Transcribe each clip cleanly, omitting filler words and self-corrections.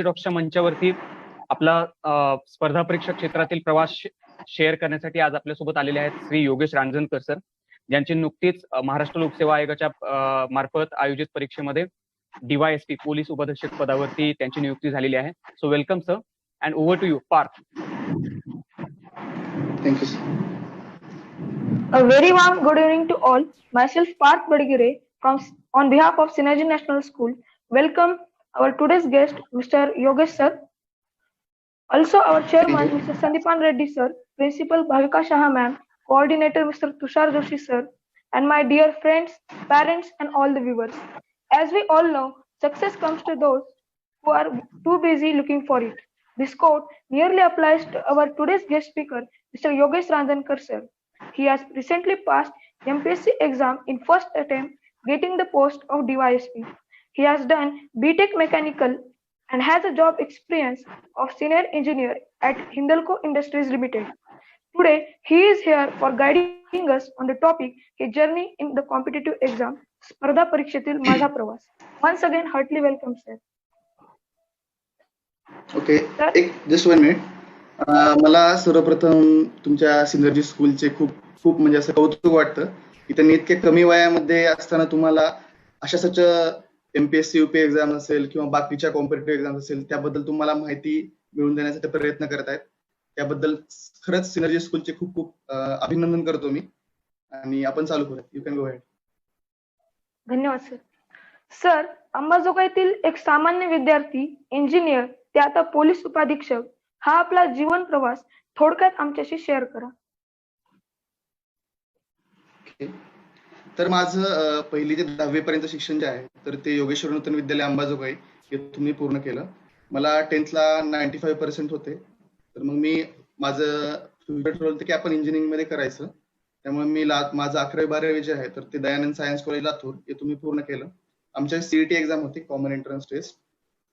टॉक्सच्या मंचावरती आपला स्पर्धा परीक्षा क्षेत्रातील प्रवास शेअर करण्यासाठी आज आपल्यासोबत आलेले आहेत श्री योगेश रांजणकर सर, ज्यांची नुकतीच महाराष्ट्र लोकसेवा आयोगाच्या मार्फत आयोजित परीक्षेमध्ये DYSP पोलीस उपअधीक्षक पदावरती त्यांची नियुक्ती झालेली आहे. So welcome sir and over to you. Parth. Thank you, sir. A very warm good evening to all. Myself Parth Badigire on behalf of Synergy National School. Welcome our today's guest, Mr. Yogesh sir. Also our chairman, Mr. Sandipan Reddy sir, Principal Bhavika Shah ma'am, Coordinator Mr. Tushar Joshi sir, and my dear friends, parents, and all the viewers. As we all know, success comes to those who are too busy looking for it. This quote nearly applies to our today's guest speaker, Mr. Yogesh Ranjankar sir. He has recently passed MPSC exam in first attempt, getting the post of DYSP. He has done BTech Mechanical and has a job experience of senior engineer at Hindalco Industries Limited. Today, he is here for guiding us on the topic, his journey in the competitive exam, स्पर्धा परीक्षेतील माझा प्रवास. Once again, heartily welcome, sir. Okay, just 1 minute. मला सर्वप्रथम तुमच्या synergy स्कूलचे खूप म्हणजे असं कौतुक वाटतं की त्यांनी इतक्या कमी वयामध्ये असताना तुम्हाला अशा सच MPSC UP एक्झाम असेल किंवा बाकीच्या कॉम्पिटेटिव्ह एक्झाम असेल त्याबद्दल तुम्हाला माहिती मिळवून देण्यासाठी प्रयत्न करत आहेत. त्याबद्दल खरंच सिनर्जी स्कूलचे खूप अभिनंदन करतो मी. आणि आपण चालू करूया. You can go ahead. धन्यवाद सर. सर, अंबाजोगाईतील एक सामान्य विद्यार्थी, इंजिनियर, ते आता पोलीस उपाधीक्षक, हा आपला जीवन प्रवास थोडक्यात आमच्याशी शेअर करा. तर माझं 1ली ते 10वी पर्यंत शिक्षण जे आहे तर ते योगेश्वर नूतन विद्यालय अंबाजोगाई येथून मी पूर्ण केलं. मला 10th ला 95% होते. तर मग मी माझं फ्युचर ठरवलं की आपण इंजिनिअरिंग मध्ये करायचं. त्यामुळे मी माझं 11वी-12वी जे आहे तर ते दयानंद सायन्स कॉलेज लातूर येथून मी पूर्ण केलं. आमच्या CET एक्झाम होती, कॉमन एंट्रन्स टेस्ट.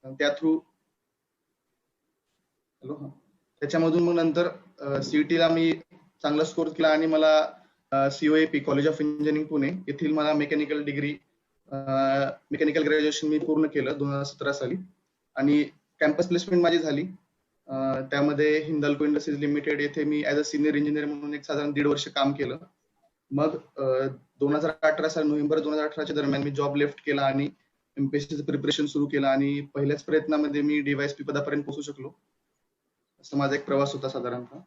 त्या थ्रू त्याच्यामधून मग नंतर CET ला मी चांगला स्कोर केला आणि मला COAP college of engineering Pune येथील मला मेकॅनिकल ग्रॅज्युएशन मी पूर्ण केलं 2017 साली. आणि कॅम्पस प्लेसमेंट माझी झाली. त्यामध्ये हिंदाल्को इंडस्ट्रीज लिमिटेड येथे मी ऍज अ सिनियर इंजिनियर म्हणून एक साधारण 1.5 वर्ष काम केलं. मग 2018 साली नोव्हेंबर 2018च्या दरम्यान मी जॉब लेफ्ट केला आणि MPSCचं प्रिपरेशन सुरू केलं आणि पहिल्याच प्रयत्नामध्ये मी DYSP पदापर्यंत पोहोचू शकलो. असं माझा एक प्रवास होता साधारणतः.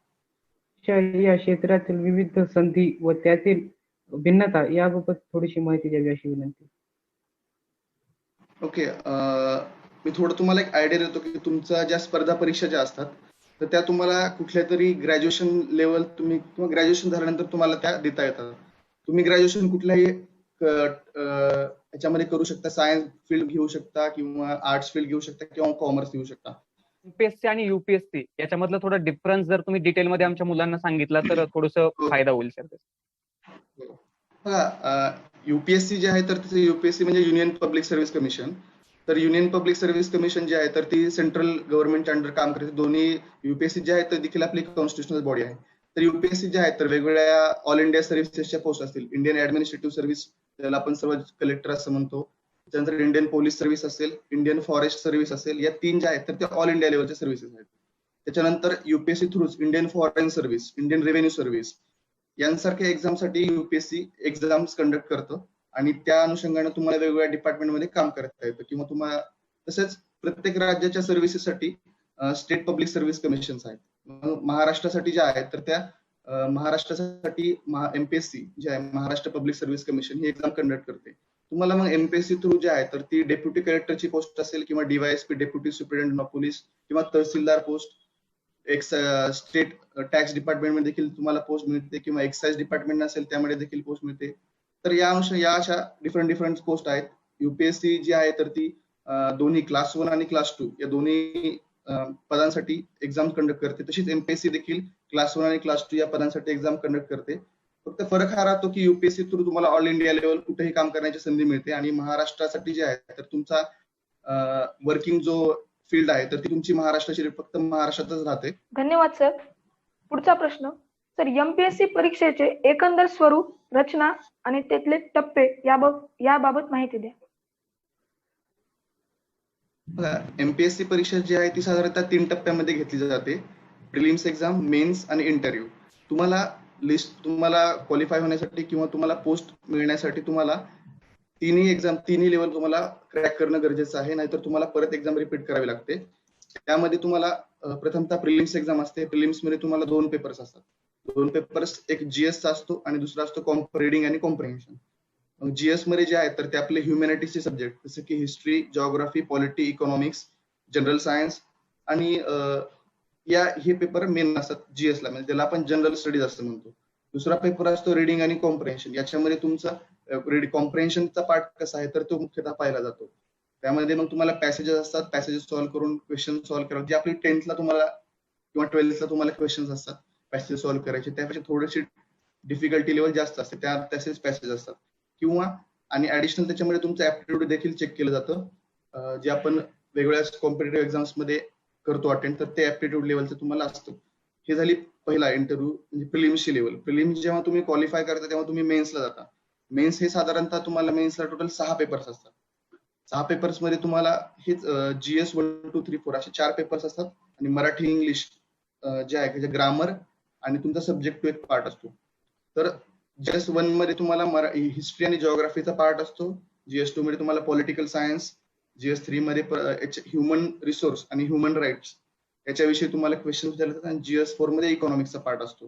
या क्षेत्रातील विविध संधी व त्यातील भिन्नता याबाबत थोडीशी माहिती द्यावी अशी विनंती. ओके, मी थोडं तुम्हाला एक आयडिया देतो की तुमच्या ज्या स्पर्धा परीक्षा ज्या असतात तर त्या तुम्हाला कुठल्या तरी ग्रॅज्युएशन लेवल तुम्ही किंवा ग्रॅज्युएशन झाल्यानंतर तुम्हाला त्या देता येतात. तुम्ही ग्रॅज्युएशन कुठल्याही याच्यामध्ये करू शकता. सायन्स फील्ड घेऊ शकता किंवा आर्ट्स फील्ड घेऊ शकता किंवा कॉमर्स घेऊ शकता. MPSC आणि UPSC याच्यामधला थोडा डिफरन्स जर तुम्ही डिटेलमध्ये आमच्या मुलांना सांगितला तर थोडंसं फायदा होईल सर. बघा, UPSC जे आहे तर तिथे UPSC म्हणजे युनियन पब्लिक सर्व्हिस कमिशन. तर युनियन पब्लिक सर्व्हिस कमिशन जे आहे तर ती सेंट्रल गव्हर्नमेंटच्या अंडर काम करते. दोन्ही UPSC जे आहे तर देखील आपली कॉन्स्टिट्युशनल बॉडी आहे. तर UPSC जे आहे तर वेगवेगळ्या ऑल इंडिया सर्व्हिसेसच्या पोस्ट असतील. इंडियन ऍडमिनिस्ट्रेटिव्ह सर्व्हिस ज्याला आपण सर्व कलेक्टर असं म्हणतो. त्यानंतर इंडियन पोलीस सर्व्हिस असेल, इंडियन फॉरेस्ट सर्व्हिस असेल, या 3 ज्या आहेत तर त्या ऑल इंडिया लेवलच्या सर्व्हिसेस आहेत. त्याच्यानंतर UPSC through Indian foreign service, Indian revenue service यांसारख्या एक्झामसाठी UPSC एक्झाम्स कंडक्ट करतं आणि त्या अनुषंगाने तुम्हाला वेगवेगळ्या डिपार्टमेंटमध्ये काम करता येतं किंवा तुम्हाला तसेच प्रत्येक राज्याच्या सर्व्हिसेससाठी स्टेट पब्लिक सर्व्हिस कमिशन्स आहेत. महाराष्ट्रासाठी ज्या आहेत तर त्या महाराष्ट्रासाठी MPSC जे आहे महाराष्ट्र पब्लिक सर्व्हिस कमिशन ही एक्झाम कंडक्ट करते. तुम्हाला मग MPSC थ्रू जे आहे तर ती डेप्युटी कलेक्टरची पोस्ट असेल किंवा DYSP deputy superintendent of police किंवा तहसीलदार पोस्ट, स्टेट टॅक्स डिपार्टमेंटमध्ये देखील तुम्हाला पोस्ट मिळते किंवा एक्साइज डिपार्टमेंट असेल त्यामध्ये देखील पोस्ट मिळते. तर या अशा डिफरंट पोस्ट आहेत. UPSC जी आहे तर ती दोन्ही क्लास 1 आणि क्लास 2 या दोन्ही पदांसाठी एक्झाम कंडक्ट करते. तशीच MPSC देखील क्लास 1 आणि क्लास 2 या पदांसाठी एक्झाम कंडक्ट करते. फक्त फरक हा राहतो की UPSC थ्रू तुम्हाला ऑल इंडिया लेवल कुठेही काम करण्याची संधी मिळते आणि महाराष्ट्रासाठी जे आहे तर तुमचा वर्किंग जो फील्ड आहे तर ती तुमची महाराष्ट्राची फक्त महाराष्ट्रातच राहते. धन्यवाद सर. पुढचा प्रश्न सर, MPSC परीक्षेचे एकंदर स्वरूप, रचना आणि त्यातले टप्पे याबाबत माहिती द्या. बघा, एमपीएससी परीक्षा जी आहे ती साधारणतः 3 टप्प्यामध्ये घेतली जाते. प्रिलिम्स एक्झाम, मेन्स आणि इंटरव्ह्यू. तुम्हाला क्वालिफाय होण्यासाठी किंवा तुम्हाला पोस्ट मिळण्यासाठी तुम्हाला तिन्ही लेवल तुम्हाला क्रॅक करणं गरजेचं आहे, नाहीतर तुम्हाला परत एक्झाम रिपीट करावी लागते. त्यामध्ये तुम्हाला प्रथमतः प्रिलिम्स एक्झाम असते. प्रिलिम्स मध्ये तुम्हाला 2 पेपर्स असतात. 2 पेपर्स, एक जीएस चा असतो आणि दुसरा असतो रीडिंग आणि कॉम्प्रिहेन्शन. जीएस मध्ये जे आहे तर ते आपले ह्युमॅनिटीजचे सब्जेक्ट जसे की history, geography, polity, economics, general science आणि हे पेपर मेन असतात जीएस ला, म्हणजे त्याला आपण जनरल स्टडीज असं म्हणतो. दुसरा पेपर असतो रीडिंग आणि कॉम्प्रिहेन्शन. याच्यामध्ये तुमचा कॉम्प्रिहेन्शनचा पार्ट कसा आहे तर तो मुख्यतः पाहिला जातो. त्यामध्ये मग तुम्हाला पॅसेजेस असतात, पॅसेजेस सॉल्व्ह करून क्वेश्चन सॉल्व्ह करावे, जे आपली 10th ला तुम्हाला किंवा 12th ला तुम्हाला क्वेश्चन्स असतात पॅसेज सॉल्व्ह करायचे, त्यापेक्षा थोडीशी डिफिकल्टी लेवल जास्त असते, तसेच पॅसेज असतात. किंवा आणि ऍडिशनल त्याच्यामध्ये तुमचं ऍप्टिट्यूड देखील चेक केलं जातं, जे आपण वेगवेगळ्या कॉम्पिटेटिव्ह एक्झाम्स मध्ये करतो अटेंड, तर ते ऍप्टिट्यूड लेवलचं तुम्हाला असतं. हे झाली पहिला इंटरव्ह्यू म्हणजे प्रिलिम्सची लेवल. प्रिलिम्स जेव्हा तुम्ही क्वालिफाय करता तेव्हा तुम्ही मेन्सला जाता. मेन्स हे साधारणतः तुम्हाला मेन्सला टोटल 6 पेपर्स असतात. 6 पेपर्स मध्ये तुम्हाला हेच जीएस 1, 2, 3, 4 असे 4 पेपर्स असतात आणि मराठी, इंग्लिश जे आहे ग्रामर आणि तुमचा सब्जेक्टिव्ह एक पार्ट असतो. तर जीएस 1 मध्ये तुम्हाला हिस्ट्री आणि जिओग्राफीचा पार्ट असतो. जीएस 2 मध्ये तुम्हाला पॉलिटिकल सायन्स, जीएस 3 मध्ये ह्युमन रिसोर्स आणि ह्युमन राईट्स याच्याविषयी तुम्हाला क्वेश्चन विचारले जातात आणि जीएस 4 मध्ये इकॉनॉमिक्सचा पार्ट असतो.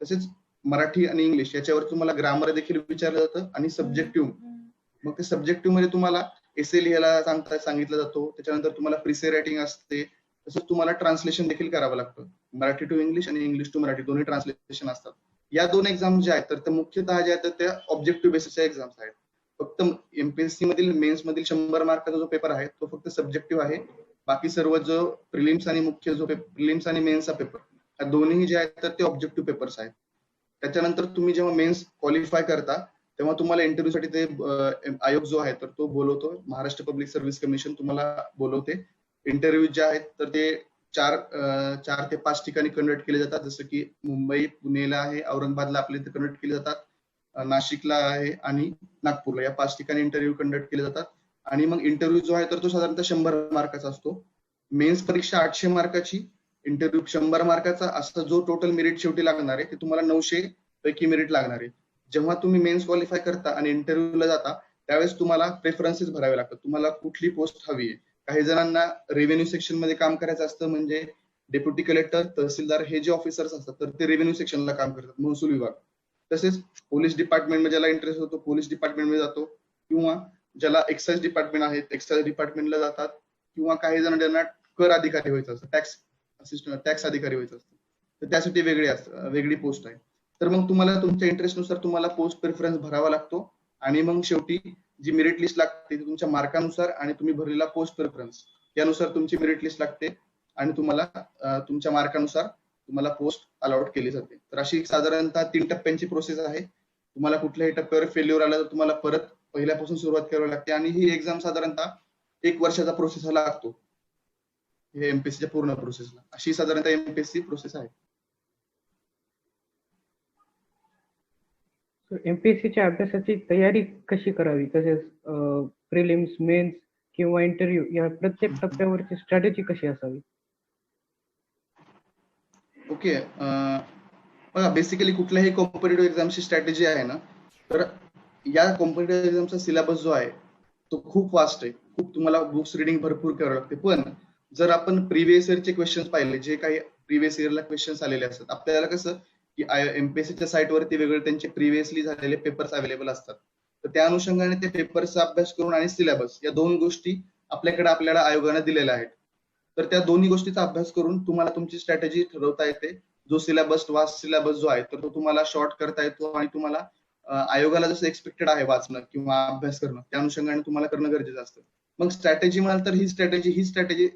तसेच मराठी आणि इंग्लिश याच्यावर तुम्हाला ग्रामर देखील विचारलं जातं आणि सब्जेक्टिव्ह, मग ते सब्जेक्टिव्ह मध्ये तुम्हाला एसे लिहायला सांगितलं जातो. त्याच्यानंतर तुम्हाला प्रिसे रायटिंग असते. तसंच तुम्हाला ट्रान्सलेशन देखील करावं लागतं. मराठी टू इंग्लिश आणि इंग्लिश टू मराठी दोन्ही ट्रान्सलेशन असतात. या 2 एक्झाम ज्या आहेत तर त्या मुख्यतः ज्या आहेत त्या ऑब्जेक्टिव्ह बेसिसच्या एक्झाम्स आहेत. फक्त एमपीएससी मधील मेन्स मधील 100 मार्काचा जो पेपर आहे तो फक्त सब्जेक्टिव्ह आहे. बाकी सर्व जो प्रिलिम्स आणि मुख्य जो प्रिलिम्स आणि मेन्सचा पेपर, या दोन्ही जे आहेत तर ते ऑब्जेक्टिव्ह पेपर्स आहेत. त्याच्यानंतर तुम्ही जेव्हा मेन्स क्वालिफाय करता तेव्हा तुम्हाला इंटरव्ह्यू साठी ते आयोग जो आहे तर तो बोलवतो. महाराष्ट्र पब्लिक सर्व्हिस कमिशन तुम्हाला बोलवते. इंटरव्ह्यू जे आहेत तर ते 4 ते 5 ठिकाणी कंडक्ट केले जातात. जसं की मुंबई, पुणेला आहे, औरंगाबादला आपले इथे कंडक्ट केले जातात, नाशिकला आहे आणि नागपूरला, या 5 ठिकाणी इंटरव्ह्यू कंडक्ट केले जातात. आणि मग इंटरव्ह्यू जो आहे तर तो साधारणतः 100 मार्काचा असतो. मेन्स परीक्षा 800 मार्काची, इंटरव्ह्यू 100 मार्काचा. असा जो टोटल मेरिट शेवटी लागणार आहे ते तुम्हाला 900 पैकी मेरिट लागणार आहे. जेव्हा तुम्ही मेन्स क्वालिफाय करता आणि इंटरव्ह्यूला जाता त्यावेळेस तुम्हाला प्रेफरन्सेस भरावे लागतात. तुम्हाला कुठली पोस्ट हवी आहे. काही जणांना रेव्हेन्यू सेक्शन मध्ये काम करायचं असतं, म्हणजे डेप्युटी कलेक्टर, तहसीलदार हे जे ऑफिसर्स असतात तर ते रेव्हेन्यू सेक्शनला काम करतात, महसूल विभाग. तसेच पोलीस डिपार्टमेंट मध्ये ज्याला इंटरेस्ट होतो पोलीस डिपार्टमेंट मध्ये जातो, किंवा ज्याला एक्साइज डिपार्टमेंट आहे एक्साइज डिपार्टमेंटला जातात, किंवा काही जण ज्यांना कर अधिकारी व्हायचं असतं, टॅक्स असिस्टंट, टॅक्स अधिकारी व्हायचं असतं, तर त्यासाठी वेगळी पोस्ट आहे. तर मग तुम्हाला तुमच्या इंटरेस्टनुसार तुम्हाला पोस्ट प्रेफरन्स भरावा लागतो. आणि मग शेवटी जी मेरिट लिस्ट लागते ती तुमच्या मार्कानुसार आणि तुम्ही भरलेला पोस्ट प्रेफरन्स यानुसार तुमची मेरिट लिस्ट लागते आणि तुम्हाला तुमच्या मार्कानुसार तुम्हाला पोस्ट अलॉट केली जाते. तर अशी साधारणतः 3 टप्प्यांची प्रोसेस आहे. तुम्हाला कुठल्याही टप्प्यावर फेल्युअर आला तर तुम्हाला परत पहिल्यापासून सुरुवात करावी लागते आणि ही एक्झाम साधारणतः 1 वर्षाचा प्रोसेस लागतो हे एमपीएससीच्या पूर्ण प्रोसेसला. अशी साधारणतः एमपीएससी प्रोसेस आहे. एमपीएससीच्या अभ्यासाची तयारी कशी करावी, तसेच प्रिलिम्स, मेन्स किंवा इंटरव्ह्यू या प्रत्येक टप्प्यावरची स्ट्रॅटेजी कशी असावी? ओके, बघा, बेसिकली कुठल्याही कॉम्पिटेटिव्ह एक्झामची स्ट्रॅटेजी आहे ना, तर या कॉम्पिटेटिव्ह एक्झामचा सिलेबस जो आहे तो खूप वास्ट आहे. खूप तुम्हाला बुक्स रिडिंग भरपूर करावं लागते. पण जर आपण प्रिव्हियस इयरचे क्वेश्चन्स पाहिले, जे काही प्रिव्हियस इयरला क्वेश्चन्स आलेले असतात, आपल्याला कसं की एमपीएससीच्या साईटवरती वेगळे त्यांचे प्रिव्हियसली झालेले पेपर्स अवेलेबल असतात. तर त्या अनुषंगाने ते पेपर्सचा अभ्यास करून आणि सिलेबस या 2 गोष्टी आपल्याला आयोगाने दिलेल्या आहेत. तर त्या दोन्ही गोष्टीचा अभ्यास करून तुम्हाला तुमची स्ट्रॅटेजी ठरवता येते. जो वास्ट सिलेबस जो आहे तर तो तुम्हाला शॉर्ट करता येतो आणि तुम्हाला आयोगाला जसं एक्सपेक्टेड आहे वाचणं किंवा अभ्यास करणं त्या अनुषंगाने तुम्हाला करणं गरजेचं असतं. मग स्ट्रॅटेजी म्हणाल तर ही स्ट्रॅटेजी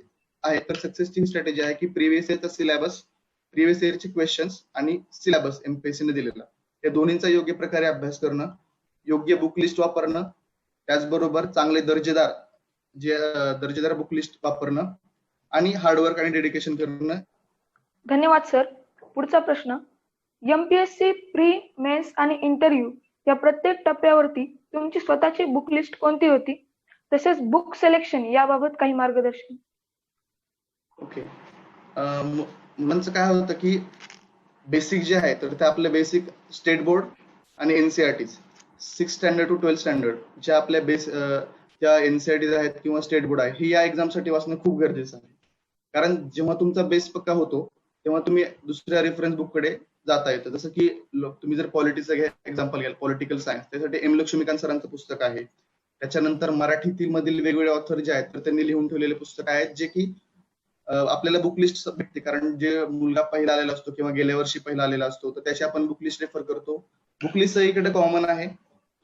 आहे तर सक्सेसची स्ट्रॅटेजी आहे की प्रिव्हियस इयरचा सिलेबस, प्रिव्हियस इयरचे क्वेश्चन्स आणि सिलेबस एमपीएससीने दिलेला या दोन्हींचा योग्य प्रकारे अभ्यास करणं, योग्य बुक लिस्ट वापरणं, त्याचबरोबर चांगले दर्जेदार बुक लिस्ट वापरणं आणि हार्डवर्क आणि डेडिकेशन करणं. धन्यवाद सर. पुढचा प्रश्न, एमपीएससी प्री, मेन्स आणि इंटरव्ह्यू या प्रत्येक टप्प्यावरती तुमची स्वतःची बुक लिस्ट कोणती होती तसेच बुक सिलेक्शन याबाबत काही मार्गदर्शन. ओके. मुलांचं काय होतं की बेसिक जे आहे तर ते आपलं बेसिक स्टेट बोर्ड आणि एनसीआरटी 6 स्टँडर्ड टू 12 स्टँडर्ड ज्या आपल्या ज्या एनसीआरटी आहेत किंवा स्टेट बोर्ड आहे ही या एक्झामसाठी वाचणं खूप गरजेचं आहे. कारण जेव्हा तुमचा बेस पक्का होतो तेव्हा तुम्ही दुसऱ्या रेफरन्स बुक कडे जाता येतं. जसं की तुम्ही जर पॉलिटिक्सचं एक्झाम्पल घ्याल, पॉलिटिकल सायन्स, त्यासाठी एम लक्ष्मीकांत सरांचं पुस्तक आहे. त्याच्यानंतर मराठीतील मधील वेगवेगळे ऑथर जे आहेत तर त्यांनी लिहून ठेवलेले पुस्तक आहेत जे की आपल्याला बुक लिस्ट भेटते. कारण जे मुलगा पहिला आलेला असतो किंवा गेल्या वर्षी पहिला आलेला असतो तर त्याची आपण बुक लिस्ट रेफर करतो. बुक लिस्ट इकडे कॉमन आहे,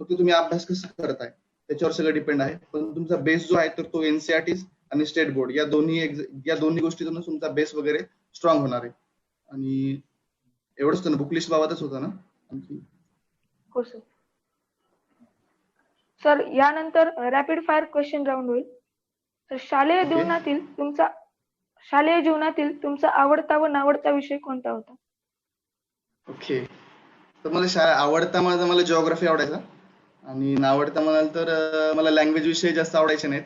फक्त तुम्ही अभ्यास कसं करताय त्याच्यावर सगळं डिपेंड आहे. पण तुमचा बेस जो आहे तर तो एनसीआरटी आणि स्टेट बोर्ड या दोन्ही गोष्टीतून तुमचा बेस वगैरे स्ट्रॉंग होणार आहे. आणि एवढंच होतं ना, बुक लिस्ट बाबतच होतं ना आणखी. हो सर. सर यानंतर रॅपिड फायर क्वेश्चन राऊंड होईल. तर शालेय जीवनातील तुमचा आवडता व नावडता विषय कोणता होता? ओके. तर मला आवडता मला जिओग्राफी आवडायचा आणि नावडता म्हणाल तर मला लँग्वेज विषय जास्त आवडायचे नाहीत.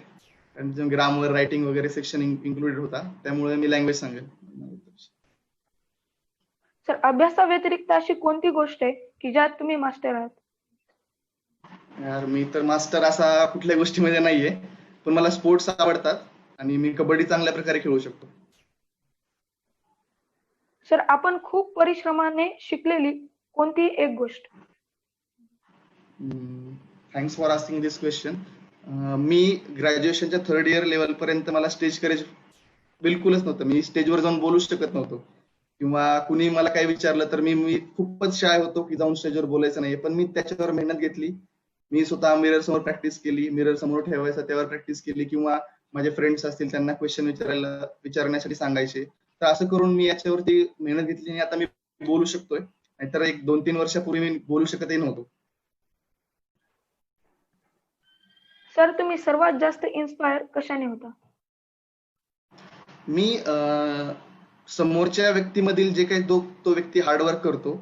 कारण ग्रामर, रायटिंग वगैरे सेक्शन इन्क्लुडेड होता, त्यामुळे मी लँग्वेज सांगेल. सर अभ्यासा व्यतिरिक्त अशी कोणती गोष्ट आहे की ज्यात तुम्ही मास्टर आहात? यार मी तर मास्टर असा कुठल्या गोष्टीमध्ये नाहीये, पण मला स्पोर्ट्स आवडतात आणि मी कबड्डी चांगल्या प्रकारे खेळू शकतो. सर आपण खूप परिश्रमाने शिकलेली कोणती एक गोष्ट? Thanks for asking this question. मी ग्रॅज्युएशनच्या 3rd इयर लेवल पर्यंत मला स्टेज करेज बिलकुलच नव्हतं. मी स्टेजवर जाऊन बोलू शकत नव्हतो किंवा कुणी मला काही विचारलं तर मी खूपच शाय होतो की जाऊन स्टेजवर बोलायचं नाही. पण मी त्याच्यावर मेहनत घेतली. मी स्वतः मिरर समोर प्रॅक्टिस केली, मिरर समोर ठेवायचं त्यावर प्रॅक्टिस केली किंवा माझे फ्रेंड्स असतील त्यांना क्वेश्चन विचारण्यासाठी सांगायचे. तर असं करून मी याच्यावरती मेहनत घेतली आणि आता मी बोलू शकतोय. नाहीतर 1-2-3 वर्षापूर्वी मी बोलू शकतही नव्हतो. सर तुम्ही सर्वात जास्त इन्स्पायर कशाने होता? मी समोरच्या व्यक्तीमधील जे काही तो व्यक्ती हार्डवर्क करतो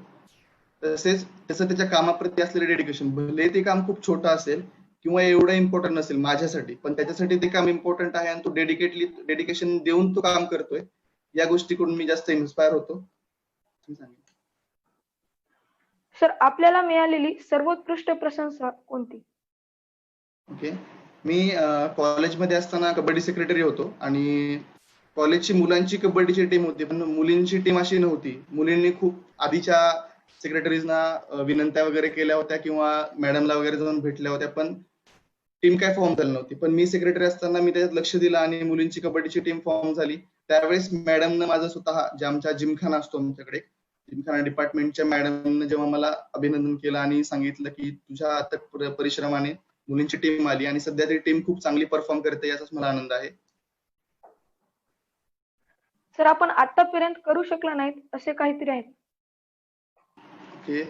तसेच त्याचं त्याच्या कामाप्रती असलेले डेडिकेशन, भले ते काम खूप छोटं असेल किंवा एवढं इम्पॉर्टंट नसेल माझ्यासाठी, पण त्याच्यासाठी ते काम इम्पॉर्टंट आहे आणि तो डेडिकेशन देऊन तो काम करतोय, या गोष्टीकडून मी जास्त इन्स्पायर होतो. सर आपल्याला मिळालेली सर्वोत्कृष्ट प्रशंसा कोणती? ओके. मी कॉलेजमध्ये असताना कबड्डी सेक्रेटरी होतो आणि कॉलेजची मुलांची कबड्डीची टीम होती, पण मुलींची टीम अशी नव्हती. मुलींनी खूप आधीच्या सेक्रेटरीजना विनंत्या वगैरे केल्या होत्या किंवा मॅडमला वगैरे जाऊन भेटल्या होत्या, पण टीम काय फॉर्म झाली नव्हती. पण मी सेक्रेटरी असताना मी त्याच्यात लक्ष दिलं आणि मुलींची कबड्डीची टीम फॉर्म झाली. त्यावेळेस मॅडमनं माझं स्वतः जे आमच्या जिमखाना असतो आमच्याकडे, जिमखाना डिपार्टमेंटच्या मॅडमनं जेव्हा मला अभिनंदन केलं आणि सांगितलं की तुझ्या अथक परिश्रमाने मुलींची टीम आली आणि सध्या ती टीम खूप चांगली परफॉर्म करते, याचाच मला आनंद आहे. सर आपण आतापर्यंत करू शकला नाहीत असे काहीतरी आहे? ओके.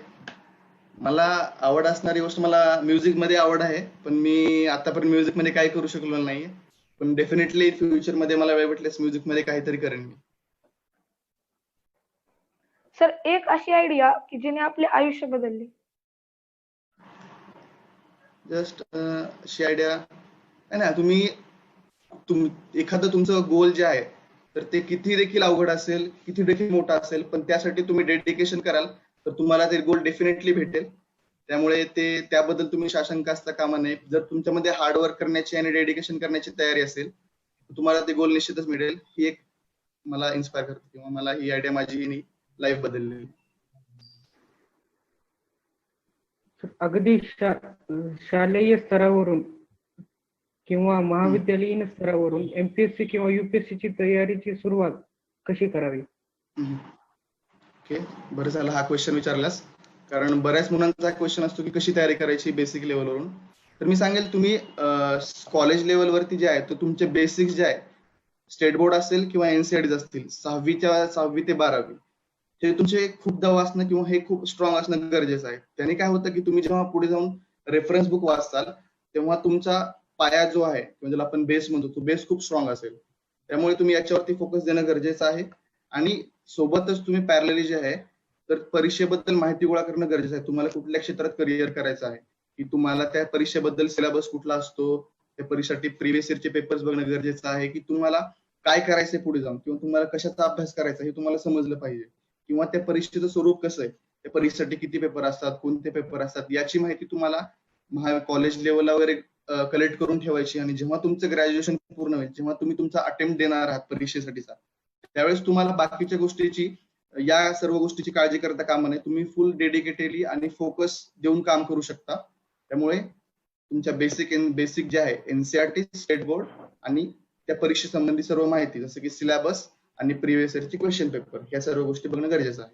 मला आवड असणारी गोष्ट, मला म्युझिक मध्ये आवड आहे, पण मी आतापर्यंत म्युझिक मध्ये काही करू शकलो नाहीये. पण डेफिनेटली फ्युचर मध्ये मला वेळ भेटल्यास म्युझिक मध्ये काहीतरी करेन मी. सर एक अशी आयडिया की जिने आपले आयुष्य बदलले? जस्ट अशी आयडिया आहे ना, तुम्ही एखादं तुमचं गोल जे आहे तर ते किती देखील अवघड असेल, किती देखील मोठा असेल, पण त्यासाठी तुम्ही डेडिकेशन कराल तर तुम्हाला ते गोल डेफिनेटली भेटेल. त्यामुळे त्याबद्दल तुम्ही साशंक असता कामा नये. जर तुमच्यामध्ये हार्डवर्क करण्याची आणि डेडिकेशन करण्याची तयारी असेल तर तुम्हाला ते गोल निश्चितच मिळेल. ही एक मला इन्स्पायर करते किंवा मला ही आयडिया माझी लाईफ बदललेली. अगदी शालेय स्तरावरून किंवा महाविद्यालयीन स्तरावरून एमपीएससी किंवा युपीएससी ची तयारीची सुरुवात कशी करावी? ओके, बरं झालं हा क्वेश्चन विचारलास, कारण बऱ्याच मुलांचा क्वेश्चन असतो की कशी तयारी करायची बेसिक लेवलवरून. तर मी सांगेल तुम्ही कॉलेज लेवलवरती जे आहे तर तुमचे बेसिक्स जे आहे, स्टेट बोर्ड असेल किंवा एनसीआरटी असतील, 6वी ते 12वी हे तुमचे खूप दव असणं किंवा हे खूप स्ट्रॉंग असणं गरजेचं आहे. त्याने काय होतं की तुम्ही जेव्हा पुढे जाऊन रेफरन्स बुक वाचताल तेव्हा तुमचा पाया जो आहे किंवा ज्याला आपण बेस म्हणतो तो बेस खूप स्ट्रॉंग असेल. त्यामुळे तुम्ही याच्यावरती फोकस देणं गरजेचं आहे आणि सोबतच तुम्ही पॅरलली जे आहे तर परीक्षेबद्दल माहिती गोळा करणं गरजेचं आहे. तुम्हाला कुठल्या क्षेत्रात करिअर करायचं आहे की तुम्हाला त्या परीक्षेबद्दल सिलेबस कुठला असतो, त्या परीक्षेसाठी प्रिव्हियस इयरचे पेपर्स बघणं गरजेचं आहे, की तुम्हाला काय करायचंय पुढे जाऊन किंवा तुम्हाला कशाचा अभ्यास करायचा हे तुम्हाला समजलं पाहिजे, किंवा त्या परीक्षेचं स्वरूप कसं आहे, त्या परीक्षेसाठी किती पेपर असतात, कोणते पेपर असतात, याची माहिती तुम्हाला कॉलेज लेवलला वगैरे कलेक्ट करून ठेवायची. आणि जेव्हा तुमचं ग्रॅज्युएशन पूर्ण होईल, जेव्हा तुम्ही तुमचा अटेम्प्ट देणार आहात परीक्षेसाठीचा, त्यावेळेस तुम्हाला बाकीच्या गोष्टीची, या सर्व गोष्टीची काळजी करता कामा नये. तुम्ही फुल डेडिकेटेडली आणि फोकस देऊन काम करू शकता. त्यामुळे तुमच्या बेसिक जे आहे एनसीईआरटी, स्टेट बोर्ड आणि त्या परीक्षेसंबंधी सर्व माहिती, जसं की सिलेबस आणि प्रिव्हियस इयरची क्वेश्चन पेपर, या सर्व गोष्टी बघणं गरजेचं आहे.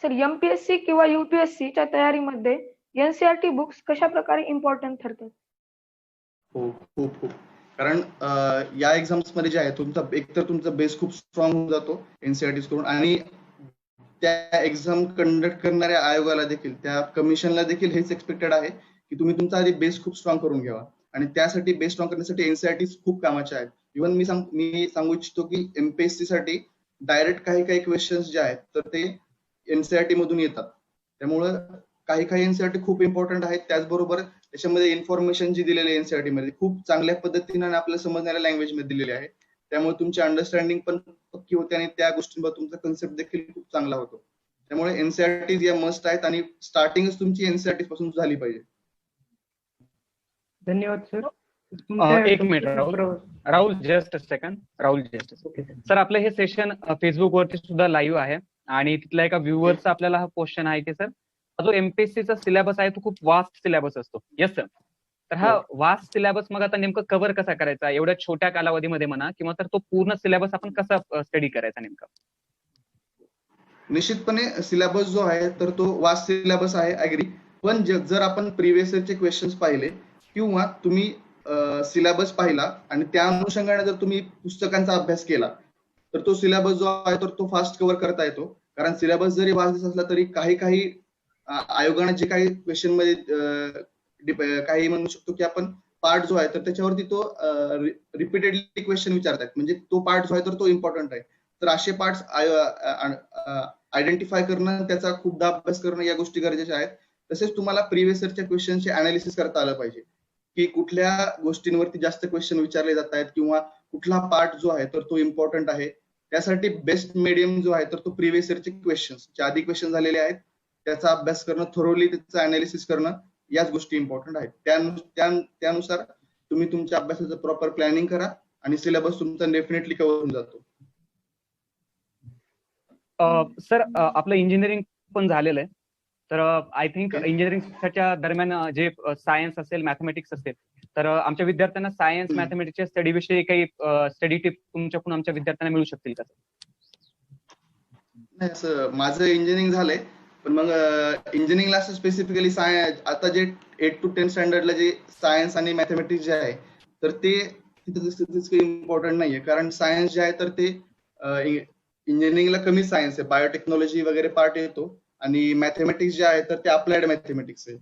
सर, एमपीएससी किंवा युपीएससी च्या तयारीमध्ये एनसीईआरटी बुक्स कशा प्रकारे इम्पॉर्टंट ठरतात? हो, खूप खूप. कारण या एक्झाम्स मध्ये जे आहे तुमचा बेस खूप स्ट्रॉंग होऊन जातो एनसीईआरटी करून, आणि त्या एक्झाम कंडक्ट करणाऱ्या आयोगाला देखील, त्या कमिशनला देखील हेच एक्सपेक्टेड आहे की तुम्ही तुमचा आधी बेस खूप स्ट्रॉंग करून घ्यावा. आणि त्यासाठी बेस स्ट्रॉंग करण्यासाठी एनसीईआरटी खूप कामाचे आहेत. इव्हन मी सांगू इच्छितो की एमपीएससी साठी डायरेक्ट काही क्वेश्चन्स जे आहेत तर ते एनसीईआरटी मधून येतात. त्यामुळं काही एनसीईआरटी खूप इम्पॉर्टंट आहेत. त्याचबरोबर त्याच्यामध्ये इन्फॉर्मेशन जी दिलेली आहे एनसीईआरटी मध्ये खूप चांगल्या पद्धतीने आणि आपल्याला समजणाऱ्या लँग्वेज मध्ये दिलेली आहे. त्यामुळे तुमची अंडरस्टँडिंग पण पक्की होते आणि त्या गोष्टींबद्दल तुमचा कन्सेप्ट देखील खूप चांगला होतो. त्यामुळे एनसीईआरटी या मस्ट आहेत आणि स्टार्टिंगच तुमची एनसीईआरटी पासून झाली पाहिजे. धन्यवाद सर. एक minute Rahul, just a second. Rahul, just sir, आपलं हे सेशन फेसबुक वरती सुद्धा लाईव्ह आहे आणि तिथला एका व्ह्युअरचा आपल्याला हा क्वेश्चन आहे की सर, जो एमपीएससीचा सिलेबस आहे तो खूप वास्ट सिलेबस असतो. Yes sir. तर हा वास्ट सिलेबस मग आता नेमकं कव्हर कसा करायचा एवढ्या छोट्या कालावधीमध्ये म्हणा, किंवा तर तो पूर्ण सिलेबस आपण कसा स्टडी करायचा नेमका? निश्चितपणे सिलेबस जो आहे तर तो वास्ट सिलेबस आहे, ऍग्री. पण जर आपण प्रिव्हियस इयरचे क्वेश्चन्स पाहिले किंवा तुम्ही सिलेबस पाहिला आणि त्या अनुषंगाने जर तुम्ही पुस्तकांचा अभ्यास केला तर तो सिलेबस जो आहे तर तो फास्ट कव्हर करता येतो. कारण सिलेबस जरी वास्ट असला तरी काही आयोगाने जे काही क्वेश्चन मध्ये काही म्हणू शकतो की आपण पार्ट जो आहे तर त्याच्यावरती तो रिपीटेडली क्वेश्चन विचारतात, म्हणजे तो पार्ट जो आहे तर तो इम्पॉर्टंट आहे. तर असे पार्ट्स आयडेंटिफाय करणं, त्याचा खूपदा अभ्यास करणं, या गोष्टी गरजेच्या आहेत. तसेच तुम्हाला प्रिव्हियस इयरच्या क्वेश्चनचे अनालिसिस करता आलं पाहिजे की कुठल्या गोष्टींवरती जास्त क्वेश्चन विचारले जात आहेत किंवा कुठला पार्ट जो आहे तर तो इम्पॉर्टंट आहे. त्यासाठी बेस्ट मीडियम जो आहे तर तो प्रिव्हियस इयरचे क्वेश्चन्स, जे आधी क्वेश्चन झालेले आहेत त्याचा अभ्यास करणं, थोरोली त्याचं अनालिसिस करणं, याच गोष्टी इम्पॉर्टंट आहेत. त्यानुसार तुम्ही तुमच्या अभ्यासाचं प्रॉपर प्लॅनिंग करा आणि सिलेबस तुमचा डेफिनेटली कव्हर होऊन जातो. सर, आपलं इंजिनिअरिंग पण झालेलं आहे, तर आय थिंक इंजिनिअरिंगच्या दरम्यान जे सायन्स असेल, मॅथमॅटिक्स असेल, तर आमच्या विद्यार्थ्यांना सायन्स मॅथमॅटिक्सच्या स्टडी विषयी काही स्टडी टिप तुमच्याकडून आमच्या विद्यार्थ्यांना मिळू शकतील का? नाही, असं माझं इंजिनिअरिंग झालंय, पण मग इंजिनिअरिंगला असं स्पेसिफिकली सायन्स, आता जे 8 to 10 स्टँडर्डला जे सायन्स आणि मॅथमॅटिक्स जे आहे तर ते तिथे इम्पॉर्टंट नाहीये. कारण सायन्स जे आहे तर ते इंजिनिअरिंगला कमी सायन्स आहे, बायोटेक्नॉलॉजी वगैरे पार्ट येतो, आणि मॅथमॅटिक्स जे आहे तर ते अप्लाइड मॅथमॅटिक्स आहे,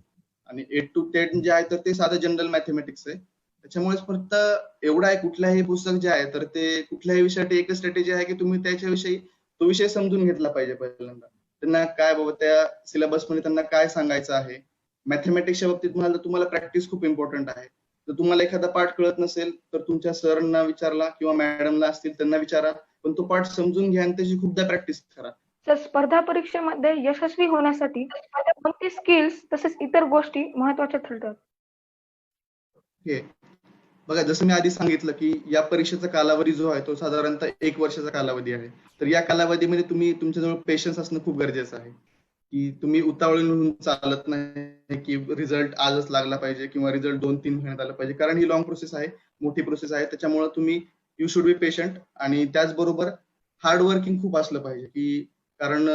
आणि 8 to 10 जे आहे तर ते साधं जनरल मॅथमॅटिक्स आहे. त्याच्यामुळे फक्त एवढं आहे, कुठल्याही पुस्तक जे आहे तर ते कुठल्याही विषयासाठी एकच स्ट्रॅटेजी आहे की तुम्ही त्याच्याविषयी तो विषय समजून घेतला पाहिजे पहिल्यांदा. त्यांना काय बाबा त्या सिलेबस मध्ये त्यांना काय सांगायचं आहे. मॅथमॅटिक्सच्या बाबतीत तुम्हाला प्रॅक्टिस खूप इम्पॉर्टंट आहे. जर तुम्हाला एखादा पार्ट कळत नसेल तर तुमच्या सरना विचारला किंवा मॅडमला असतील त्यांना विचारा, पण तो पार्ट समजून घ्या आणि त्याची खूपदा प्रॅक्टिस करा. तर स्पर्धा परीक्षेमध्ये यशस्वी होण्यासाठी कोणती स्किल्स तसेच इतर गोष्टी महत्त्वाच्या ठरतात? हे बघा, जसं मी आधी सांगितलं की या परीक्षेचा कालावधी जो आहे तो साधारणतः 1 वर्षाचा कालावधी आहे. तर या कालावधीमध्ये तुमच्याजवळ पेशन्स असणं खूप गरजेचं आहे, की तुम्ही उतावळून होऊन चालत नाही की रिझल्ट आजच लागला पाहिजे किंवा रिझल्ट 2-3 महिन्यात आला पाहिजे. कारण ही लॉंग प्रोसेस आहे, मोठी प्रोसेस आहे. त्याच्यामुळे तुम्ही यू शुड बी पेशंट, आणि त्याचबरोबर हार्ड वर्किंग खूप असलं पाहिजे, की कारण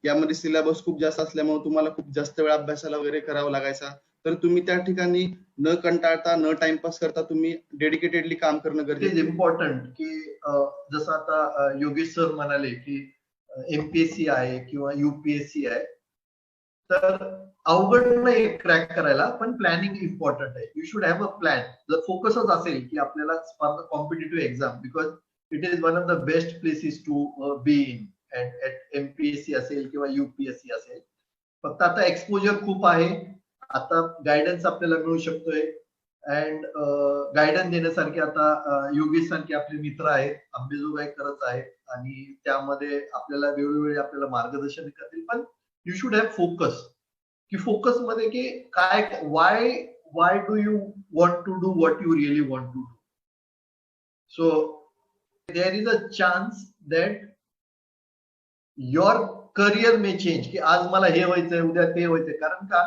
यामध्ये सिलेबस खूप जास्त असल्यामुळे तुम्हाला खूप जास्त वेळ अभ्यासाला वगैरे करावा लागायचा. तर तुम्ही त्या ठिकाणी न कंटाळता, न टाइमपास करता तुम्ही डेडिकेटेडली काम करणं गरजेचं आहे. इम्पॉर्टंट की जसं आता योगेश सर म्हणाले की एमपीएससी आहे किंवा युपीएससी आहे, तर अवघड नाही क्रॅक करायला, पण प्लॅनिंग इम्पॉर्टंट आहे. You should have a plan. जर फोकसच असेल की आपल्याला competitive exam, because it is one of the best places to be in, MPSC असेल किंवा युपीएससी असेल. फक्त आता एक्सपोजर खूप आहे आता गायडन्स आपल्याला मिळू शकतोय. अँड गायडन्स देण्यासारखे आता योगेश सारखे आपले मित्र आहेत, अंबेजोगाईकरच आहेत आणि त्यामध्ये आपल्याला वेळोवेळी आपल्याला मार्गदर्शन करतील. पण यू शुड हॅव फोकस, की फोकस मध्ये की काय, why do you want to do what you really want to do. So there is a chance that your career may change, की आज मला हे व्हायचंय, उद्या ते व्हायचंय. कारण का,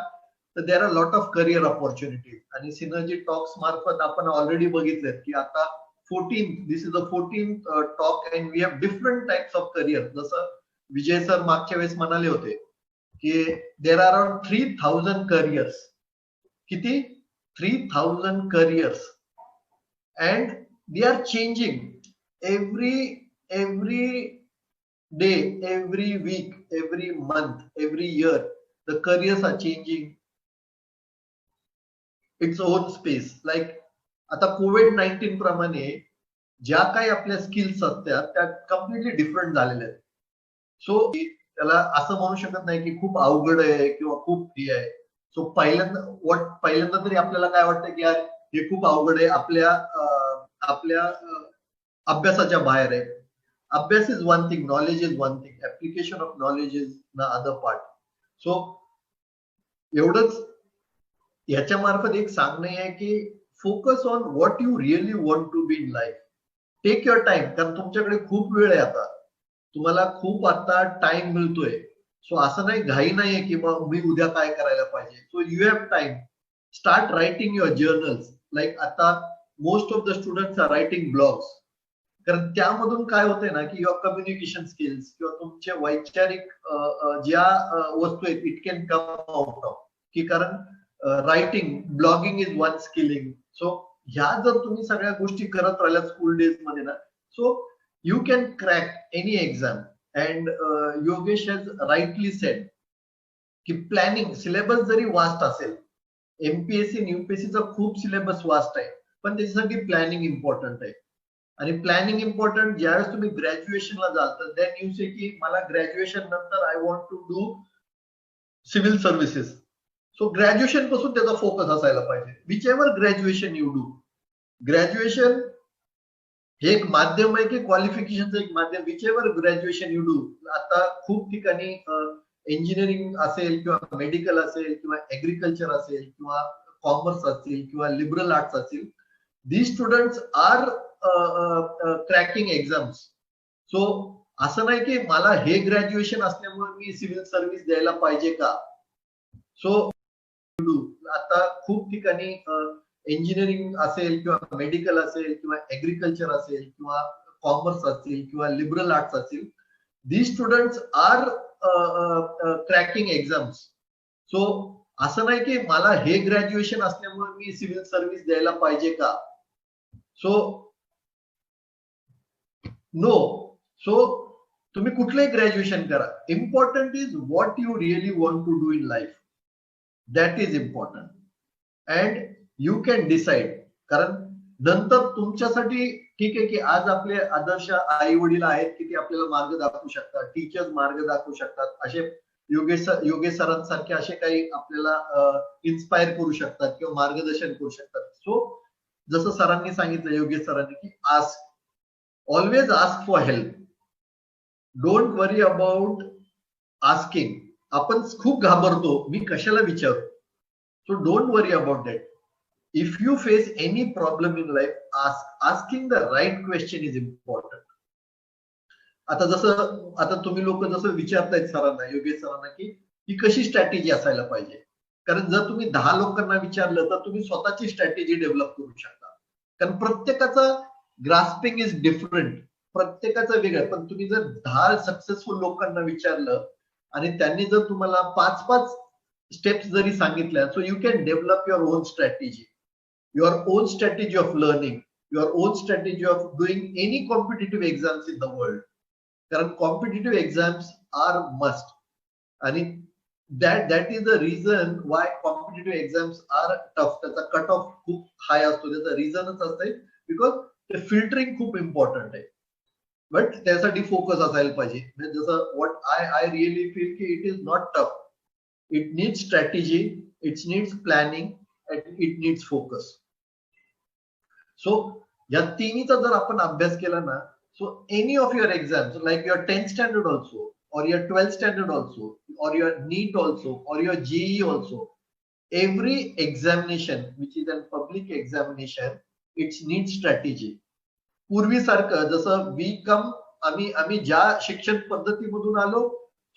तर there are lot of career opportunities. आणि सिनर्जी टॉक्स मार्फत आपण ऑलरेडी बघितलेत की आता 14th, this is the 14th talk and we have different types of career. जसं विजय सर मागच्या वेळेस म्हणाले होते की देर आर अराउंड 3000 करिअर्स. किती? 3000 careers. And they are changing every day, every week, every month, every year. The careers are changing its own space. Like आता COVID-19 प्रमाणे ज्या काही आपल्या स्किल्स असतात त्या कम्प्लिटली डिफरंट झालेल्या आहेत. सो त्याला असं म्हणू शकत नाही की खूप अवघड आहे किंवा खूप हे आहे. सो पहिल्यांदा तरी आपल्याला काय वाटतं की यार हे खूप अवघड आहे, आपल्या अभ्यासाच्या बाहेर आहे. अभ्यास is one thing, knowledge is one thing, application of knowledge is the other part. So एवढंच ह्याच्या मार्फत एक सांगणं आहे की focus on what you really want to be in life. Take your time, कारण तुमच्याकडे खूप वेळ आहे, आता तुम्हाला खूप आता टाइम मिळतोय. सो असं नाही, घाई नाहीये की मग मी उद्या काय करायला पाहिजे. So you have time. Start writing your journals. Like आता most of the students are writing blogs. कारण त्यामधून काय होतंय ना की युअर कम्युनिकेशन स्किल्स किंवा तुमचे वैचारिक ज्या वस्तू आहेत it can come out of, की कारण writing, blogging is one skilling. So ह्या जर तुम्ही सगळ्या गोष्टी करत राहिल्या स्कूल डेज मध्ये ना, so you can crack any exam. And Yogesh has rightly sed की प्लॅनिंग, सिलेबस जरी वास्ट असेल, एमपीएससी आणि युपीएससीचा खूप सिलेबस वास्ट आहे, पण त्याच्यासाठी प्लॅनिंग इम्पॉर्टंट आहे. आणि प्लॅनिंग इम्पॉर्टंट ज्यावेळेस तुम्ही ग्रॅज्युएशनला जाल तर देन यू से की मला ग्रॅज्युएशन नंतर I want to do civil services. So graduation पासून त्याचा फोकस असायला पाहिजे. Whichever graduation you do, graduation हे एक माध्यम आहे की क्वालिफिकेशनचं एक माध्यम. Whichever graduation you do. आता खूप ठिकाणी इंजिनिअरिंग असेल किंवा मेडिकल असेल किंवा ऍग्रिकल्चर असेल किंवा कॉमर्स असेल किंवा लिबरल आर्ट्स असेल, these students are cracking exams. So असं नाही की मला हे ग्रॅज्युएशन असल्यामुळे मी सिव्हिल सर्व्हिस द्यायला पाहिजे का. सो आता खूप ठिकाणी इंजिनिअरिंग असेल किंवा मेडिकल असेल किंवा ऍग्रिकल्चर असेल किंवा कॉमर्स असेल किंवा लिबरल आर्ट्स असेल, these students are cracking exams. So असं नाही की मला हे ग्रॅज्युएशन असल्यामुळे मी सिव्हिल सर्व्हिस द्यायला पाहिजे का. So no. सो तुम्ही कुठलंही ग्रॅज्युएशन करा, important is what you really want to do in life. That is important. And you can decide. कारण नंतर तुमच्यासाठी ठीक आहे की आज आपले आदर्श आई वडील आहेत की ते आपल्याला मार्ग दाखवू शकतात, टीचर्स मार्ग दाखवू शकतात, असे योगेश सरांसारखे असे काही आपल्याला इन्स्पायर करू शकतात किंवा मार्गदर्शन करू शकतात. सो जसं सरांनी सांगितलं, योगेश सरांनी, की ask, always ask for help. Don't worry about asking. आपण खूप घाबरतो, मी कशाला विचारू. So don't worry about that. If you face any problem in life, ask. Asking the right question is important. आता तुम्ही लोक जसं विचारतायत सरांना, योगेश सरांना, की कशी स्ट्रॅटेजी असायला पाहिजे. कारण जर तुम्ही 10 लोकांना विचारलं तर तुम्ही स्वतःची स्ट्रॅटेजी डेव्हलप करू शकता. कारण प्रत्येकाचं ग्रास्पिंग इज डिफरंट, प्रत्येकाचं वेगळं. पण तुम्ही जर 10 सक्सेसफुल लोकांना विचारलं आणि त्यांनी जर तुम्हाला 5-5 स्टेप्स जरी सांगितल्या, so you can develop your on strategy, your on strategy of learning, your on strategy of doing any competitive exams in the world. कारण कॉम्पिटिटिव्ह एक्झाम्स आर मस्ट. आणि that is the reason why competitive exams are tough. त्याचा cut off खूप हाय असतो. त्याचा रिझनच असते because ते filtering खूप important आहे. बट त्यासाठी फोकस असायला पाहिजे. जसं व्हॉट आय रिअली फील की it is not tough. It need strategy it needs planning, it needs focus. So या तिन्हीचा जर आपण अभ्यास केला ना, so any of your exams like your 10th standard also, or your 12th standard also, or your NEET also, or your JEE also, every examination which is a public examination, it needs strategy. पूर्वीसारखं जसं आम्ही ज्या शिक्षण पद्धतीमधून आलो,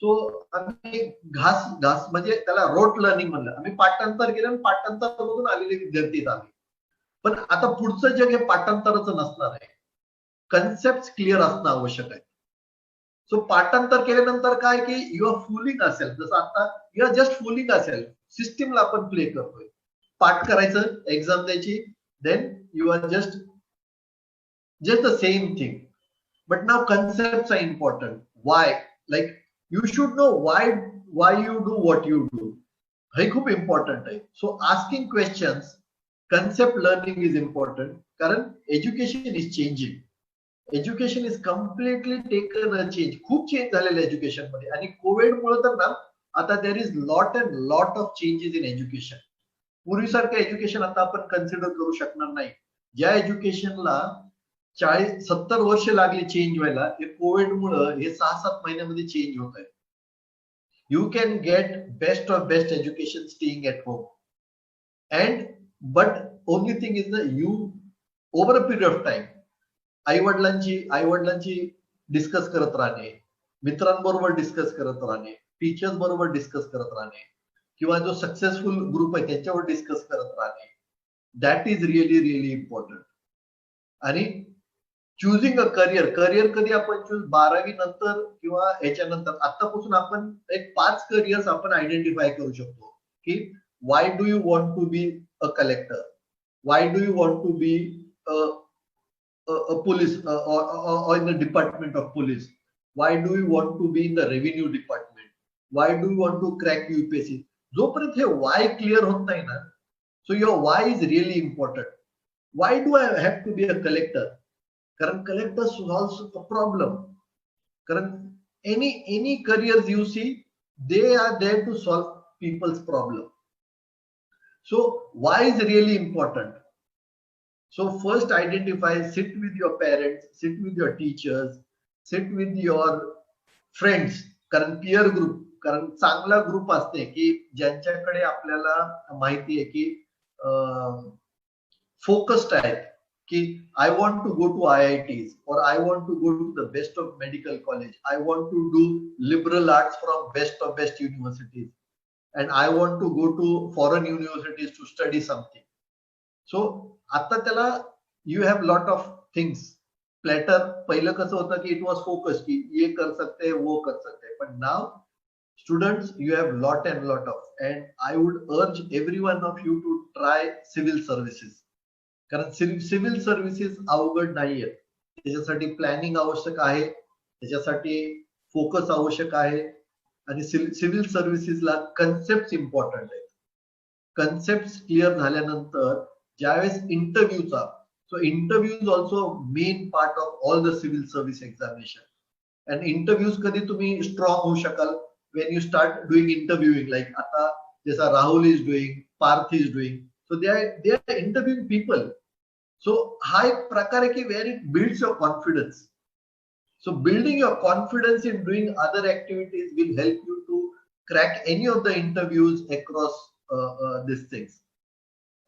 so आम्ही घास म्हणजे त्याला रोट लर्निंग म्हणलं, आम्ही पाठांतर केलं आणि पाठांतरामधून आलेले विद्यार्थी आम्ही. पण आता पुढचं जग हे पाठांतराचं नसणार आहे, कन्सेप्ट क्लिअर असणं आवश्यक आहे. सो पाठांतर केल्यानंतर काय की यू आर फुलिंग असेल, जसं आता यू आर जस्ट फुलिंग असेल, सिस्टीमला आपण प्ले करतोय, पाठ करायचं, एक्झाम द्यायची, then you are just the same thing. But now concept are important. Why, like you should know why you do what you do, हे खूप इम्पॉर्टंट आहे. So asking questions, concept learning is important, कारण education is changing. Education is completely taken a change, खूप change झालेलं education मध्ये. आणि कोविडमुळे तर ना आता there is lot and lot of changes in education. पूर्वीसारखं एज्युकेशन आता आपण कन्सिडर करू शकणार नाही. ज्या एज्युकेशनला 40-70 वर्ष लागली चेंज व्हायला, हे कोविडमुळे हे 6-7 महिन्यामध्ये चेंज होत आहे. You can get best of best education staying at home, and but only thing is the you over a period of time I वडिलांची डिस्कस करत राहणे, मित्रांबरोबर डिस्कस करत राहणे, टीचर्स बरोबर डिस्कस करत राहणे, किंवा जो सक्सेसफुल ग्रुप आहे त्याच्यावर डिस्कस करत राहणे, दॅट इज रिअली इम्पॉर्टंट. आणि चुझिंग अ करिअर कधी आपण 12वी नंतर किंवा याच्यानंतर, आतापासून आपण एक 5 करिअर्स आपण आयडेंटिफाय करू शकतो की why do you want to be a collector, why do you want to be a police or in the department of police, why do you want to be in the revenue department, why do you want to crack UPSC. जोपर्यंत हे why clear होत नाही ना, so your why is really important. Why do I have to be a collector? कारण collector solves a problem. कारण any careers you see, they are there to solve people's problem. So why is really important. So first identify, sit with your parents, sit with your teachers, sit with your friends, कारण peer group, कारण चांगला group असते की ज्यांच्याकडे आपल्याला माहिती आहे की फोकस्ड आहेत, की I want to go to IITs, or I want to go to the best of medical college, I want to do liberal arts from best of best universities, and I want to go to foreign universities to study something. So आता त्याला you have lot of things. Platter पहिलं कसं होतं की it was focus की ये कर सकते वो कर सकते, पण now students you have lot and lot of, and I would urge every one of you to try civil services. कारण सिव्हिल सर्व्हिसेस अवघड नाहीयेत, त्याच्यासाठी प्लॅनिंग आवश्यक आहे, त्याच्यासाठी फोकस आवश्यक आहे, आणि सिव्हिल सर्व्हिसेसला कन्सेप्ट इम्पॉर्टंट आहेत. कन्सेप्ट क्लिअर झाल्यानंतर ज्यावेळेस इंटरव्ह्यूचा, so interview is also main part of all the civil service examination. And interviews कधी तुम्ही स्ट्रॉंग होऊ शकाल, when you start doing interviewing, like आता जसा Rahul is doing, Parth is doing, so they are interviewing people. So हा एक प्रकार आहे की where it builds your confidence. So building your confidence in doing other activities will help you to crack any of the interviews across this things.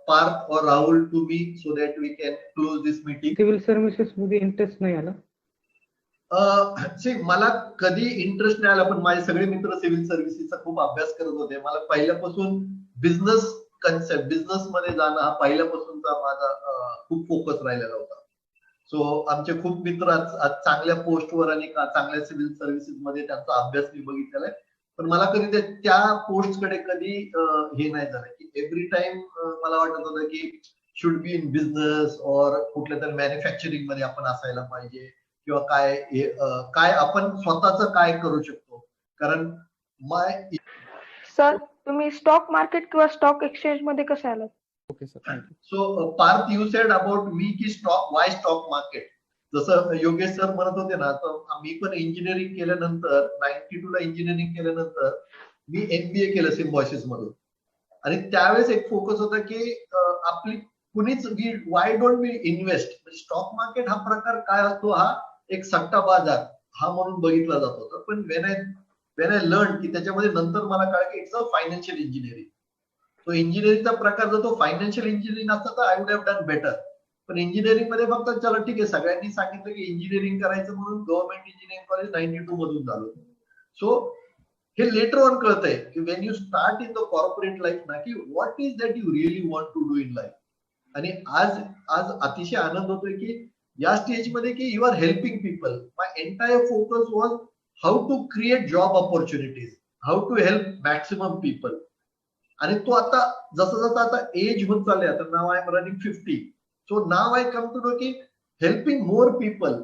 Parth or Rahul to me so that we can close this meeting. Civil services मध्ये interest नाही आला? मला कधी interest नाही आला, पण माझे सगळे मित्र सिव्हिल सर्व्हिसेसचा खूप अभ्यास करत होते. मला पहिल्यापासून बिझनेस कन्सेप्ट, बिझनेस मध्ये जाणं हा पहिल्यापासूनचा माझा खूप फोकस राहिलेला होता. सो आमचे खूप मित्र आज चांगल्या पोस्टवर आणि चांगल्या सिव्हिल सर्व्हिसेस मध्ये त्यांचा अभ्यास मी बघितलेला आहे. पण मला कधी त्या पोस्ट कडे कधी हे नाही झालं की एव्हरी टाइम मला वाटत होतं की शुड बी इन बिझनेस और कुठल्या तरी मॅन्युफॅक्चरिंग मध्ये आपण असायला पाहिजे, किंवा काय आपण स्वतःच काय करू शकतो. कारण सर तुम्ही स्टॉक मार्केट किंवा स्टॉक एक्सचेंज मध्ये कसं आलात? Okay sir, thank you. So Parth you said about me की वाय स्टॉक मार्केट. जसं योगेश सर म्हणत होते ना, तर मी पण इंजिनिअरिंग केल्यानंतर 92 ला इंजिनिअरिंग केल्यानंतर मी MBA केलं सिम्बॉयसिस मधून. आणि त्यावेळेस एक फोकस होता की आपली कुणीच वाय डोंट वी इन्व्हेस्ट, म्हणजे स्टॉक मार्केट हा प्रकार काय असतो, हा एक सट्टा बाजार हा म्हणून बघितला जात होता. पण वेन आय लर्न की त्याच्यामध्ये नंतर मला कळलं की इट्स अ फायनान्शियल इंजिनिअरिंग. तो इंजिनिअरिंगचा प्रकार जर तो फायनान्शियल इंजिनिअरिंग असता तर I would have done better. पण इंजिनिअरिंग मध्ये फक्त चला ठीक आहे, सगळ्यांनी सांगितलं की इंजिनिअरिंग करायचं म्हणून गव्हर्नमेंट इंजिनिअरिंग कॉलेज 92 मधून झालो. सो हे लेटर ऑन कळतंय की when you start in the corporate life ना, की what is that you really want to do in life. आणि आज आज अतिशय आनंद होतोय की या स्टेजमध्ये की you are helping people. My entire focus was how to create job opportunities, how to help maximum people. आणि तो आता जसं जसं आता एज होत चालले, आता now I am running 50. So now I come to know की helping more people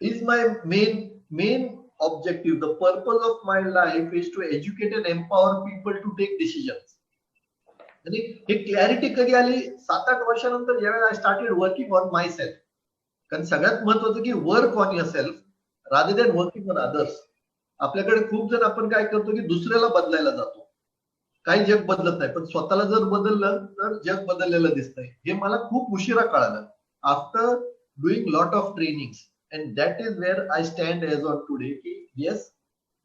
is my main objective. The purpose of my life is to educate and empower people to take decisions. आणि हे clarity कधी आली, 7-8 वर्षानंतर ज्यावेळेला I started working on my self. कारण सगळ्यात महत्वाचं की work on your self rather than working on others. आपल्याकडे खूप जण आपण काय करतो की दुसऱ्याला बदलायला जातो, काही जग बदलत नाही, पण स्वतःला जर बदललं तर जग बदललेलं दिसतंय. हे मला खूप उशिरा कळालं after doing lot of trainings. And that is where I stand as on today. Yes,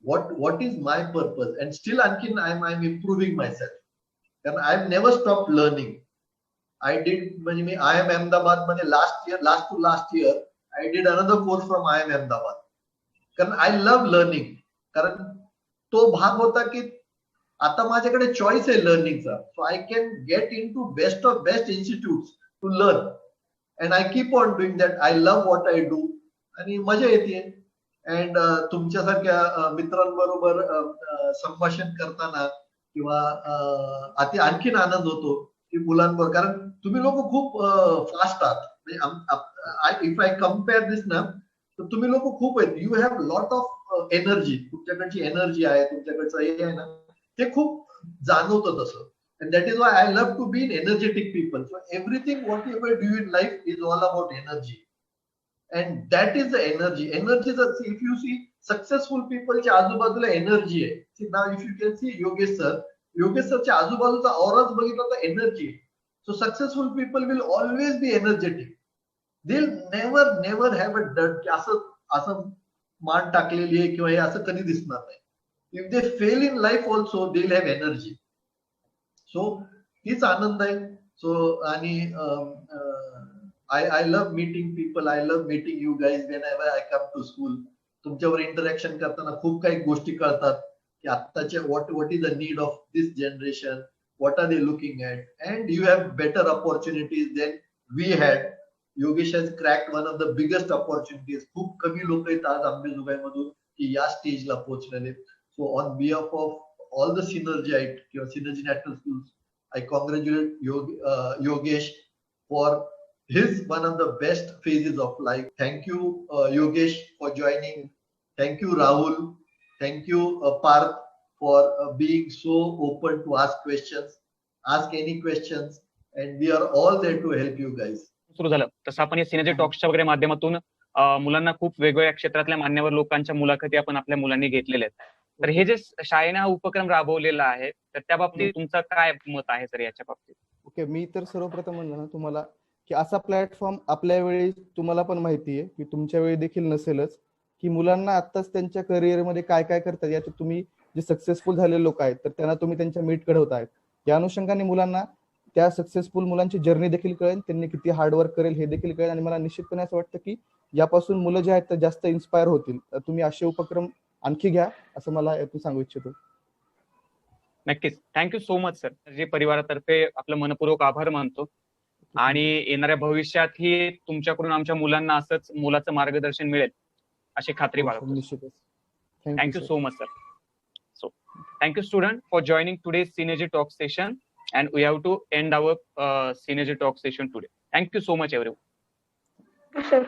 what is my purpose? And still आणखीन I'm improving myself. कारण I've never stopped learning. I did म्हणजे मी IIM Ahmedabad मध्ये last year I did another course from IIM Ahmedabad. कारण I love learning. कारण तो भाग होता की आता माझ्याकडे चॉईस आहे लर्निंगचा. So I can get in to best of best institute to learn. And I keep on doing that. I love what I do आणि मजा येते. अँड तुमच्यासारख्या मित्रांबरोबर संभाषण करताना किंवा आणखीन आनंद होतो की मुलांबरोबर, कारण तुम्ही लोक खूप फास्ट आहात. इफ आय कम्पेअर दिस ना, तर तुम्ही लोक खूप आहेत. You have lot of energy. तुमच्याकडची एनर्जी आहे, तुमच्याकडचं हे आहे ना, ते खूप जाणवतं तसं. And that is why I love to be in energetic people. So everything whatever do in life is all about energy. And that is the energy. Energy is, if you see successful people च्या आजूबाजूला energy आहे. See now if you can see Yogesh sirच्या आजूबाजूचा ऑराच बघितला तर energy आहे. So successful people will always be energetic. They'll never have a dirt की असं मान टाकलेली आहे किंवा हे असं कधी दिसणार नाही. If they fail in life also they'll have energy. So हीच आनंद आहे. सो आणि I love meeting people. I love meeting you guys whenever I come to school. तुमच्यावर इंटरॅक्शन करताना खूप काही गोष्टी कळतात की आत्ताच्या what is the need of this generation, what are they looking at, and you have better opportunities than we had. Yogesh has cracked one of the biggest opportunities. खूप कमी लोक आहेत आज अंबेजोगाईमधून की या स्टेजला पोहोचलेले. So on behalf of all the Synergite or Synergy National Schools, I congratulate Yogesh for his one of the best phases of life. Thank you Yogesh for joining. Thank you Rahul. Thank you Parth for being so open to ask questions. Ask any questions and we are all there to help you guys. सुरू झालं तसं आपण या synergy टॉक्सच्या वगैरे माध्यमातून मुलांना खूप वेगवेगळ्या क्षेत्रातल्या मान्यवर लोकांच्या मुलाखती आपण आपल्या मुलांनी घेतलेल्या आहेत. तर हे जे शाळेने हा उपक्रम राबवलेला आहे तर त्या बाबतीत तुमचं काय मत आहे सर याच्या बाबतीत? ओके, मी तर सर्वप्रथम म्हणलं ना तुम्हाला की असा प्लॅटफॉर्म आपल्या वेळी तुम्हाला पण माहिती आहे की तुमच्या वेळी देखील नसेलच, की मुलांना आत्ताच त्यांच्या करिअरमध्ये काय काय करतात याच्यात तुम्ही जे सक्सेसफुल झालेले लोक आहेत तर त्यांना तुम्ही त्यांच्या मीट घडवत आहेत. या अनुषंगाने मुलांना त्या सक्सेसफुल मुलांची जर्नी देखील कळेल, त्यांनी किती हार्डवर्क करेल हे देखील कळेल. आणि मला निश्चितपणे असं वाटतं की यापासून मुलं जे आहेत ते जास्त इन्स्पायर होतील. तुम्ही असे उपक्रम आणखी घ्या असं मला यातून सांगू इच्छितो. नक्कीच. Thank you so much sir. जे परिवारातर्फे आपलं मनपूर्वक आभार मानतो आणि येणाऱ्या भविष्यातही तुमच्याकडून आमच्या मुलांना असंच मोलाचं मार्गदर्शन मिळेल अशी खात्री बाळगतो. निश्चितच. Thank you so much sir. So thank you student for joining today synergy talk session and we have to end our Synergy Talk session today. Thank you so much everyone. Sure.